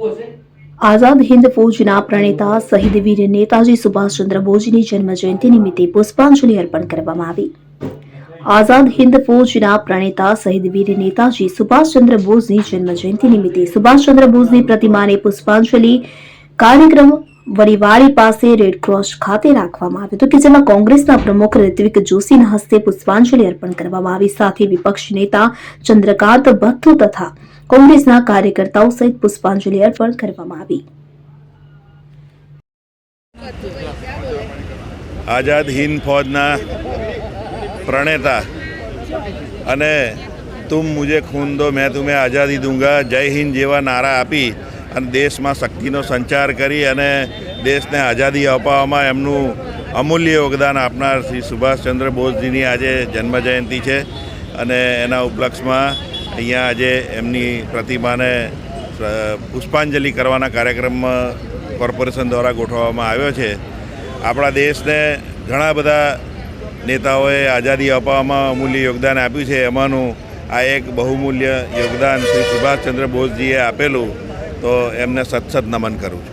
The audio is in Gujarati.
આઝાદ હિન્દ ફૌજના પ્રણેતા શહીદ વીર નેતાજી સુભાષચંદ્ર બોઝની જન્મ જયંતિ નિમિત્તે પુષ્પાંજલિ અર્પણ કરવામાં આવી। આઝાદ હિન્દ ફૌજના પ્રણેતા શહીદ વીર નેતાજી સુભાષચંદ્ર બોઝની જન્મ જયંતિ નિમિત્તે સુભાષચંદ્ર બોઝની પ્રતિમાને પુષ્પાંજલિ કાર્યક્રમ વરીવાડી પાસે રેડક્રોસ ખાતે રાખવામાં આવ્યો હતો કે જેમાં કોંગ્રેસના પ્રમુખ ઋત્વિક જોશીના હસ્તે પુષ્પાંજલિ અર્પણ કરવામાં આવી। સાથે વિપક્ષ નેતા ચંદ્રકાંત ભથ્થુ તથા કોંગ્રેસના કાર્યકર્તાઓ સહિત પુષ્પાંજલિ અર્પણ કરવામાં આવી। આઝાદ હિન્દ ફૌજના પ્રણેતા અને તુમ મુझे खून दो मैं तुम्हें आज़ादी दूंगा जय हिंद જેવા નારા આપી અને દેશમાં શક્તિનો સંચાર કરી અને દેશને આઝાદી અપાવવામાં એમનું અમૂલ્ય યોગદાન આપનાર શ્રી સુભાષચંદ્ર બોઝજીની આજે જન્મજયંતિ છે અને એના ઉપલક્ષમાં અહીંયા આજે એમની પ્રતિમાને પુષ્પાંજલિ કરવાના કાર્યક્રમમાં કોર્પોરેશન દ્વારા ગોઠવવામાં આવ્યો છે। આપણા દેશને ઘણા બધા નેતાઓએ આઝાદી અપાવવામાં અમૂલ્ય યોગદાન આપ્યું છે, એમાંનું આ એક બહુમૂલ્ય યોગદાન શ્રી સુભાષચંદ્ર બોઝજીએ આપેલું, તો એમને સતસત નમન કરું છું।